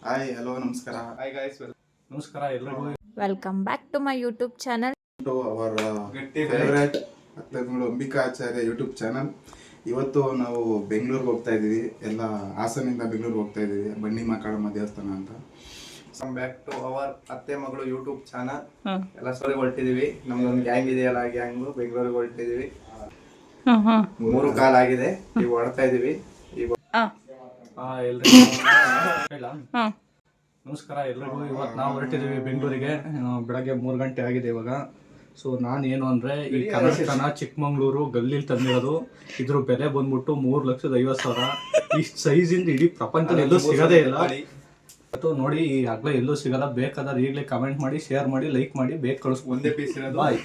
Hi hello ನಮಸ್ಕಾರ. Hi guys, ನಮಸ್ಕಾರ ಎಲ್ಲರಿಗೂ. Welcome back to my YouTube channel, to our favourite ಅತ್ತಂಗಳು Ambika Acharya YouTube channel. ಇವತ್ತು ನಾವು ಬೆಂಗಳೂರಿಗೆ ಹೋಗ್ತಾ ಇದ್ದೀವಿ. ಎಲ್ಲ ಹಾಸನಿಂದ ಬೆಂಗಳೂರಿಗೆ ಹೋಗ್ತಾ ಇದ್ದೀವಿ, ಬನ್ನಿ ಮಕ್ಕಳಮ್ಮ ದೇವಸ್ಥಾನ ಅಂತ. ಕಮ್ ಬ್ಯಾಕ್ ಟು ಅವರ್ ಅತ್ತೆ ಮಗಳು ಯೂಟ್ಯೂಬ್ ಚಾನಲ್. ಎಲ್ಲ ಸರಿ ಹೊರಟಿದೀವಿ. ನಮ್ದೊಂದು ಗ್ಯಾಂಗ್ ಇದೆಯಲ್ಲ, ಗ್ಯಾಂಗು ಬೆಂಗಳೂರಿಗೆ ಹೊರಟಿದೀವಿ. 3 ಕಾಲ್ ಆಗಿದೆ, ಈಗ ಹೊರಡ್ತಾ ಇದೀವಿ. ನಮಸ್ಕಾರ ಎಲ್ರಿಗೂ. ಇವತ್ತು ನಾವು ಹೊರಟಿದ್ದೀವಿ ಬೆಂಗಳೂರಿಗೆ. ಬೆಳಗ್ಗೆ 3 ಗಂಟೆ ಆಗಿದೆ ಇವಾಗ. ಸೊ ನಾನು ಏನು ಅಂದರೆ, ಈ ಕನಕನ ಚಿಕ್ಕಮಂಗ್ಳೂರು ಗಲ್ಲಿಲಿ ತಂದಿರೋದು. ಇದ್ರ ಬೆಲೆ ಬಂದ್ಬಿಟ್ಟು 3,50,000. ಈ ಸೈಜಿಂದ ಇಡೀ ಪ್ರಪಂಚದಲ್ಲಿ ಎಲ್ಲೂ ಸಿಗೋದೇ ಇಲ್ಲ. ಮತ್ತು ನೋಡಿ, ಈ ಆಗಲೇ ಎಲ್ಲೂ ಸಿಗಲ್ಲ. ಬೇಕಾದ್ರೆ ಈಗಲೇ ಕಮೆಂಟ್ ಮಾಡಿ, ಶೇರ್ ಮಾಡಿ, ಲೈಕ್ ಮಾಡಿ, ಬೇಕು ಕಳಿಸ್. ಒಂದೇ ಪೀಸ್ ಇರೋದು. ಬಾಯ್.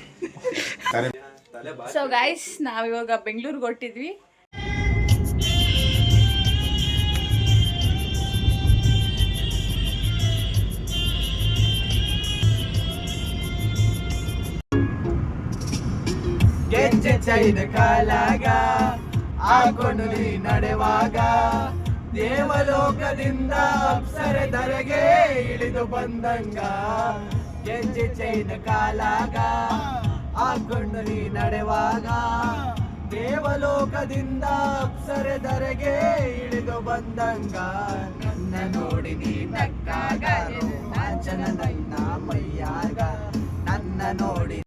ಸೊ ಗೈಸ್, ನಾವಿವಾಗ ಬೆಂಗಳೂರಿಗೆ ಹೊರಟಿದ್ವಿ. ಗೆಜ್ಜೆ ಚೈನ ಕಾಲಾಗ ಹಾಕೊಂಡು ನೀ ನಡೆವಾಗ, ದೇವಲೋಕದಿಂದ ಅಪ್ಸರೆ ಧರೆಗೆ ಇಳಿದು ಬಂದಂಗ. ಗೆಜ್ಜೆ ಚೈನ ಕಾಲಾಗ ಹಾಕೊಂಡು ನೀ ನಡೆವಾಗ, ದೇವಲೋಕದಿಂದ ಅಪ್ಸರೆ ಧರೆಗೆ ಇಳಿದು ಬಂದಂಗ. ನನ್ನ ನೋಡಿ ನೀ ನಕ್ಕಾಗ ನಾಚನ ನನ್ನ ಮೈಯಾಗ, ನನ್ನ ನೋಡಿ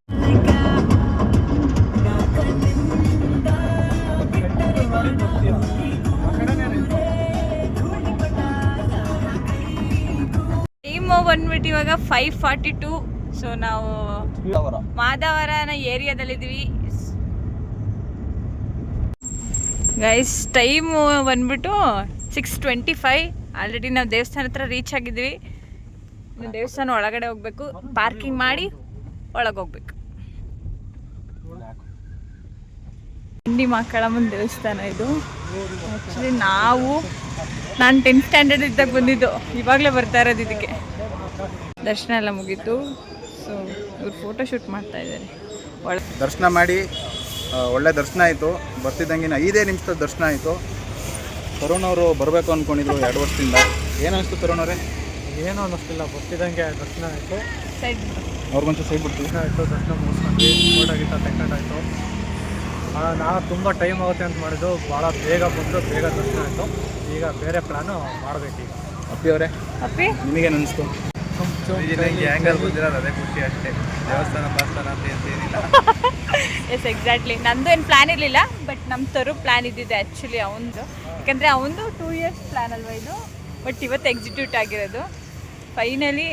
ಟೈಮ್ ಬಂದ್ಬಿಟ್ಟು ಇವಾಗ 5:42. ಸೊ ನಾವು ಮಾಧವರನ ಏರಿಯಾದಲ್ಲಿದ್ದೀವಿ ಗೈಸ್. ಟೈಮ್ ಬಂದ್ಬಿಟ್ಟು 6:25. ಆಲ್ರೆಡಿ ನಾವು ದೇವಸ್ಥಾನ ಹತ್ರ ರೀಚ್ ಆಗಿದ್ವಿ. ಇನ್ನು ದೇವಸ್ಥಾನ ಒಳಗಡೆ ಹೋಗ್ಬೇಕು, ಪಾರ್ಕಿಂಗ್ ಮಾಡಿ ಒಳಗೆ ಹೋಗ್ಬೇಕು. ಹಿಂಡಿ ಮಕ್ಕಳಮ್ಮನ ದೇವಸ್ಥಾನ ಇದು. ಆ್ಯಕ್ಚುಲಿ ನಾನು 10th ಸ್ಟ್ಯಾಂಡರ್ಡ್ ಇದ್ದಾಗ ಬಂದಿದ್ದು, ಇವಾಗಲೇ ಬರ್ತಾ ಇರೋದು ಇದಕ್ಕೆ. ದರ್ಶನ ಎಲ್ಲ ಮುಗೀತು. ಸೊ ಇವ್ರು ಫೋಟೋ ಶೂಟ್ ಮಾಡ್ತಾ ಇದ್ದಾರೆ. ದರ್ಶನ ಮಾಡಿ ಒಳ್ಳೆ ದರ್ಶನ ಆಯಿತು. ಬರ್ತಿದ್ದಂಗೆ 5 ನಿಮಿಷದ ದರ್ಶನ ಆಯಿತು. ತರುಣ್ ಅವರು ಬರಬೇಕು ಅಂದ್ಕೊಂಡಿದ್ರು 2 ವರ್ಷದಿಂದ. ಏನು ಅನಿಸ್ತು ತರುಣ್ ಅವರೇ? ಏನೂ ಅನ್ನಿಸ್ತಿಲ್ಲ, ಬರ್ತಿದ್ದಂಗೆ ದರ್ಶನ ಆಯಿತು. ಸೈಡ್ ಅವ್ರಿಗೊಂಚೂರು ಸೈಡ್ ಬಿಡ್ತೀವಿ. ಆಯಿತು, ದರ್ಶನ ಮುಗಿಸ್ಕೊಂಡ್ವಿ. ಫೋಟೋ ಗೀಟ ತೆಕ್ಕೊಂಡಾಯಿತು. ನಾವು ತುಂಬ ಟೈಮ್ ಆಗುತ್ತೆ ಅಂತ ಮಾಡಿದ್ದು, ಭಾಳ ಬೇಗ ಬಂದು ಬೇಗ ದರ್ಶನ ಆಯಿತು. ಈಗ ಬೇರೆ ಪ್ಲ್ಯಾನು ಮಾಡಬೇಕೀಗ. ಅಪ್ಪಿ ಅವರೇ, ಅಪ್ಪಿ ನಿಮಗೇನು ಅನಿಸ್ತು? ಆ್ಯಂಗಲ್ ಬಂದಿರೋದು ಅದೇ ಖುಷಿ ಅಷ್ಟೇ. ದೇವಸ್ಥಾನ ಪಾಸ್ತಾನ ಅಂತ ಏನಿಲ್ಲ. Yes, exactly. ನಂದು ಏನು ಪ್ಲ್ಯಾನ್ ಇರಲಿಲ್ಲ, ಬಟ್ ನಮ್ಮ ತರು ಪ್ಲ್ಯಾನ್ ಇದ್ದಿದೆ ಆ್ಯಕ್ಚುಲಿ ಅವನದು. ಯಾಕಂದರೆ ಅವನದು 2 ಇಯರ್ಸ್ ಪ್ಲ್ಯಾನ್ ಅಲ್ವಾ ಇದು. ಬಟ್ ಇವತ್ತು ಎಕ್ಸಿಕ್ಯೂಟ್ ಆಗಿರೋದು. ಫೈನಲಿ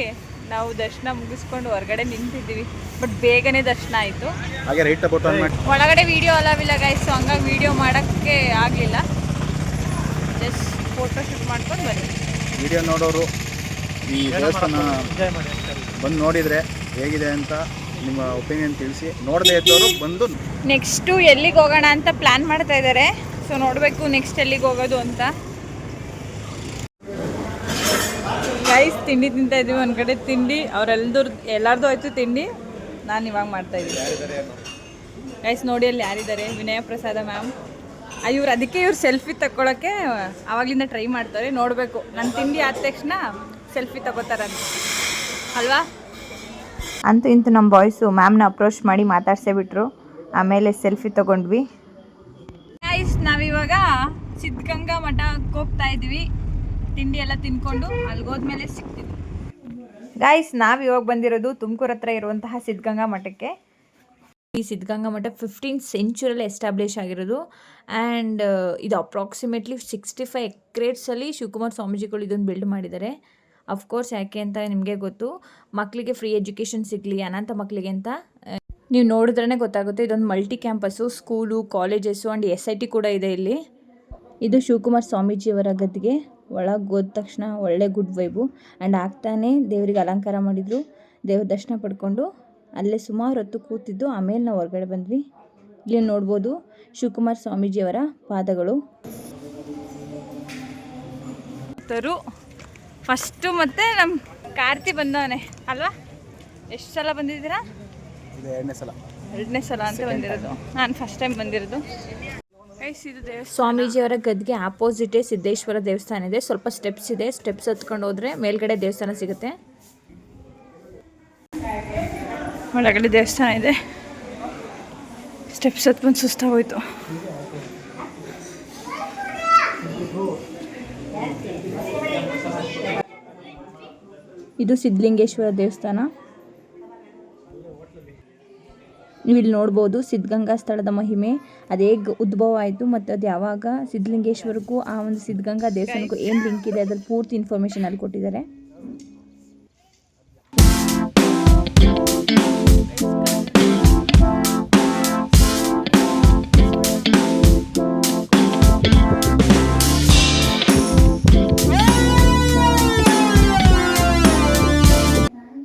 ನಾವು ದರ್ಶನ ಮುಗಿಸ್ಕೊಂಡು ಹೊರಗಡೆ ನಿಂತಿದ್ದೀವಿ. ಬಟ್ ಬೇಗನೆ ದರ್ಶನ ಆಯಿತು. ಹಾಗೆ ರೈಟ್ ಬಟನ್ ಮಾಡಿ. ಒಳಗಡೆ ವೀಡಿಯೋ ಅಲಾವಿಲ್ಲ ಗೈಸ್, ಸೊ ಹಂಗಾಗಿ ವೀಡಿಯೋ ಮಾಡೋಕ್ಕೆ ಆಗಲಿಲ್ಲ. ಜಸ್ಟ್ ಫೋಟೋ ಶೂಟ್ ಮಾಡ್ಕೊಂಡು ಬನ್ನಿ. ವಿಡಿಯೋ ನೋಡೋರು ಈ ದೇವಸ್ಥಾನ ಎಂಜಾಯ್ ಮಾಡಿ ಅಂತ. ಬಂದು ನೋಡಿದರೆ ಹೇಗಿದೆ ಅಂತ ನಿಮ್ಮ ಒಪಿನಿಯನ್ ತಿಳಿಸಿ. ನೋಡದೇ ಇದ್ದವರು ಬಂದು. ನೆಕ್ಸ್ಟು ಎಲ್ಲಿಗೆ ಹೋಗೋಣ ಅಂತ ಪ್ಲ್ಯಾನ್ ಮಾಡ್ತಾ ಇದ್ದಾರೆ. ಸೊ ನೋಡಬೇಕು ನೆಕ್ಸ್ಟ್ ಎಲ್ಲಿಗೆ ಹೋಗೋದು ಅಂತ. ಗೈಸ್, ತಿಂಡಿ ತಿಂತಾ ಇದ್ದೀವಿ. ಒಂದು ಕಡೆ ತಿಂಡಿ ಎಲ್ಲರದು ಆಯಿತು ತಿಂಡಿ. ನಾನು ಇವಾಗ ಮಾಡ್ತಾಯಿದ್ದೀನಿ. ಗೈಸ್ ನೋಡಿ, ಅಲ್ಲಿ ಯಾರಿದ್ದಾರೆ? ವಿನಯ ಪ್ರಸಾದ ಮ್ಯಾಮ್. ಇವ್ರು ಸೆಲ್ಫಿ ತಗೊಳ್ಳೋಕ್ಕೆ ಆವಾಗಲಿಂದ ಟ್ರೈ ಮಾಡ್ತಾರೆ. ನೋಡಬೇಕು, ನನ್ನ ತಿಂಡಿ ಆದ ತಕ್ಷಣ ಸೆಲ್ಫಿ ತಗೋತಾರಂತ ಅಲ್ವಾ? ಅಂತೂ ಇಂತೂ ನಮ್ಮ ಬಾಯ್ಸು ಮ್ಯಾಮ್ನ ಅಪ್ರೋಚ್ ಮಾಡಿ ಮಾತಾಡ್ಸೇ ಬಿಟ್ರು. ಆಮೇಲೆ ಸೆಲ್ಫಿ ತೊಗೊಂಡ್ವಿ. ಗೈಸ್, ನಾವಿವಾಗ ಸಿದ್ಧಗಂಗಾ ಮಠಕ್ಕೆ ಹೋಗ್ತಾ ಇದ್ವಿ. ತಿಂಡಿ ಎಲ್ಲ ತಿನ್ಕೊಂಡು ಅಲ್ಲಿಗೋದ್ಮೇಲೆ ಸಿಗ್ತೀವಿ. ಗಾಯ್ಸ್, ನಾವು ಇವಾಗ ಬಂದಿರೋದು ತುಮಕೂರು ಹತ್ರ ಇರುವಂತಹ ಸಿದ್ಧಗಂಗಾ ಮಠಕ್ಕೆ. ಈ ಸಿದ್ಧಗಂಗಾ ಮಠ 15th ಸೆಂಚುರಿಯಲ್ಲಿ ಎಸ್ಟಾಬ್ಲಿಷ್ ಆಗಿರೋದು. ಆ್ಯಂಡ್ ಇದು ಅಪ್ರಾಕ್ಸಿಮೇಟ್ಲಿ 65 ಎಕ್ರೇಟ್ಸಲ್ಲಿ ಶಿವಕುಮಾರ್ ಸ್ವಾಮೀಜಿಗಳು ಇದನ್ನು ಬಿಲ್ಡ್ ಮಾಡಿದ್ದಾರೆ. ಅಫ್ಕೋರ್ಸ್, ಯಾಕೆ ಅಂತ ನಿಮಗೆ ಗೊತ್ತು, ಮಕ್ಕಳಿಗೆ ಫ್ರೀ ಎಜುಕೇಷನ್ ಸಿಗಲಿ, ಅನಾಥ ಮಕ್ಕಳಿಗೆ ಅಂತ. ನೀವು ನೋಡಿದ್ರೇ ಗೊತ್ತಾಗುತ್ತೆ. ಇದೊಂದು multi campus, school, colleges and SIT ಕೂಡ ಇದೆ ಇಲ್ಲಿ. ಇದು ಶಿವಕುಮಾರ್ ಸ್ವಾಮೀಜಿಯವರ ಗದ್ದಿಗೆ. ಒಳಗೆ ಹೋದ ತಕ್ಷಣ ಒಳ್ಳೆ ಗುಡ್ ವೈಬು. ಆ್ಯಂಡ್ ಆಗ್ತಾನೆ ದೇವರಿಗೆ ಅಲಂಕಾರ ಮಾಡಿದ್ರು. ದೇವ್ರ ದರ್ಶನ ಪಡ್ಕೊಂಡು ಅಲ್ಲೇ ಸುಮಾರು ಹೊತ್ತು ಕೂತಿದ್ದು ಆಮೇಲೆ ನಾವು ಹೊರಗಡೆ ಬಂದ್ವಿ. ಇಲ್ಲಿ ನೋಡ್ಬೋದು ಶಿವಕುಮಾರ್ ಸ್ವಾಮೀಜಿಯವರ ಪಾದಗಳು. ತರು ಫಸ್ಟು ಮತ್ತು ನಮ್ಮ ಕಾರ್ತಿ ಬಂದವನೇ ಅಲ್ವಾ? ಎಷ್ಟು ಸಲ ಬಂದಿದ್ದೀರಾ? ಇದು 2ನೇ ಸಲ. 2ನೇ ಸಲ ಅಂತ ಬಂದಿರೋದು. ನಾನು ಫಸ್ಟ್ ಟೈಮ್ ಬಂದಿರೋದು. ಸ್ವಾಮೀಜಿಯವರ ಗದ್ಗೆ ಆಪೋಸಿಟೇ ಸಿದ್ದೇಶ್ವರ ದೇವಸ್ಥಾನ ಇದೆ. ಸ್ವಲ್ಪ ಸ್ಟೆಪ್ಸ್ ಇದೆ, ಸ್ಟೆಪ್ಸ್ ಹತ್ಕೊಂಡು ಹೋದರೆ ಮೇಲ್ಗಡೆ ದೇವಸ್ಥಾನ ಸಿಗುತ್ತೆ. ಒಳಗಡೆ ದೇವಸ್ಥಾನ ಇದೆ. ಸ್ಟೆಪ್ಸ್ ಹತ್ಕೊಂಡು ಸುಸ್ತಾಗೋಯ್ತು. ಇದು ಸಿದ್ಧಲಿಂಗೇಶ್ವರ ದೇವಸ್ಥಾನ. ನೀವು ಇಲ್ಲಿ ನೋಡ್ಬೋದು ಸಿದ್ಧಗಂಗಾ ಸ್ಥಳದ ಮಹಿಮೆ, ಅದು ಹೇಗೆ ಉದ್ಭವ ಆಯಿತು ಮತ್ತು ಅದು ಯಾವಾಗ ಸಿದ್ಧಲಿಂಗೇಶ್ವರಕ್ಕೂ ಆ ಒಂದು ಸಿದ್ಧಗಂಗಾ ದೇವಸ್ಥಾನಕ್ಕೂ ಏನು ಲಿಂಕ್ ಇದೆ ಅದ್ರಲ್ಲಿ ಪೂರ್ತಿ ಇನ್ಫಾರ್ಮೇಷನ್ ಅಲ್ಲಿ ಕೊಟ್ಟಿದ್ದಾರೆ.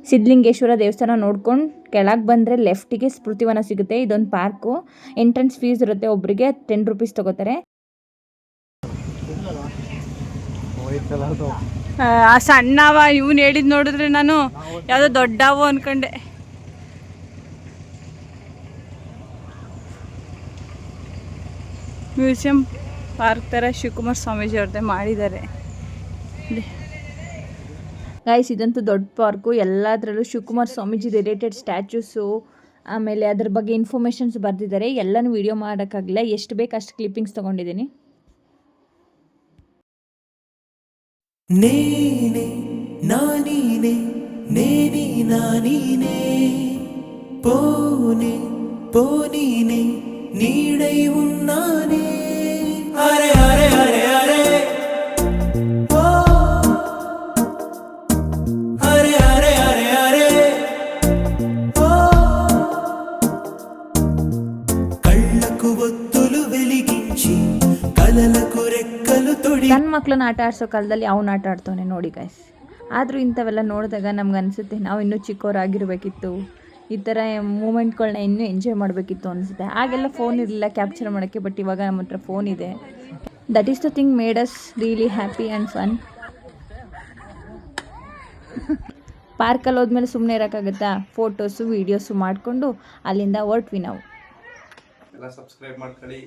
ಸಿದ್ಧಲಿಂಗೇಶ್ವರ ದೇವಸ್ಥಾನ ನೋಡ್ಕೊಂಡು ಕೆಳಗೆ ಬಂದರೆ ಲೆಫ್ಟಿಗೆ ಸ್ಮೃತಿವನ ಸಿಗುತ್ತೆ. ಇದೊಂದು ಪಾರ್ಕು. ಎಂಟ್ರೆನ್ಸ್ ಫೀಸ್ ಇರುತ್ತೆ, ಒಬ್ಬರಿಗೆ 10 ರೂಪೀಸ್ ತೊಗೋತಾರೆ. ಆ ಸಣ್ಣವ ಇವನು ಹೇಳಿದ್ ನೋಡಿದ್ರೆ ನಾನು ಯಾವುದೋ ದೊಡ್ಡವು ಅನ್ಕೊಂಡೆ. ಮ್ಯೂಸಿಯಂ ಪಾರ್ಕ್ ಥರ ಶಿವಕುಮಾರ್ ಸ್ವಾಮೀಜಿ ಅವ್ರದ್ದೇ ಮಾಡಿದ್ದಾರೆ. ಗೈಸ್ ಇದಂತೂ ದೊಡ್ಡ ಪಾರ್ಕು. ಎಲ್ಲದರಲ್ಲೂ ಶಿವಕುಮಾರ್ ಸ್ವಾಮೀಜಿ ರಿಲೇಟೆಡ್ ಸ್ಟ್ಯಾಚ್ಯೂಸು, ಆಮೇಲೆ ಅದ್ರ ಬಗ್ಗೆ ಇನ್ಫಾರ್ಮೇಷನ್ಸ್ ಬರೆದಿದ್ದಾರೆ. ಎಲ್ಲನೂ ವಿಡಿಯೋ ಮಾಡೋಕ್ಕಾಗಲ್ಲ, ಎಷ್ಟು ಬೇಕು ಅಷ್ಟು ಕ್ಲಿಪ್ಪಿಂಗ್ಸ್ ತೊಗೊಂಡಿದ್ದೀನಿ. నేనే నానీనే నేనే నానీనే పోనే పోనీనే నీడై ఉన్నానే అరే అరే అరే అరే ఓ అరే అరే అరే అరే ఓ కళ్ళకు ఒత్తులు వెలిగించి కలలకు రెక్కలు తొడి ನನ್ನ ಮಕ್ಕಳನ್ನ ಆಟ ಆಡಿಸೋ ಕಾಲದಲ್ಲಿ ಅವನು ಆಟ ಆಡ್ತಾನೆ ನೋಡಿ ಗೈಸ್. ಆದರೂ ಇಂಥವೆಲ್ಲ ನೋಡಿದಾಗ ನಮ್ಗೆ ಅನಿಸುತ್ತೆ ನಾವು ಇನ್ನೂ ಚಿಕ್ಕವರಾಗಿರಬೇಕಿತ್ತು, ಈ ಥರ ಮೂಮೆಂಟ್ಗಳನ್ನ ಇನ್ನೂ ಎಂಜಾಯ್ ಮಾಡಬೇಕಿತ್ತು ಅನಿಸುತ್ತೆ. ಆಗೆಲ್ಲ ಫೋನ್ ಇರಲಿಲ್ಲ ಕ್ಯಾಪ್ಚರ್ ಮಾಡೋಕ್ಕೆ, ಬಟ್ ಇವಾಗ ನಮ್ಮ ಹತ್ರ ಫೋನ್ ಇದೆ. That is the thing made us really happy and fun. ಪಾರ್ಕಲ್ಲಿ ಹೋದ್ಮೇಲೆ ಸುಮ್ಮನೆ ಇರೋಕ್ಕಾಗುತ್ತಾ? ಫೋಟೋಸು ವೀಡಿಯೋಸು ಮಾಡಿಕೊಂಡು ಅಲ್ಲಿಂದ ಹೊರಟ್ವಿ ನಾವು. ಎಲ್ಲ ಸಬ್ಸ್ಕ್ರೈಬ್ ಮಾಡ್ಕೊಳ್ಳಿ.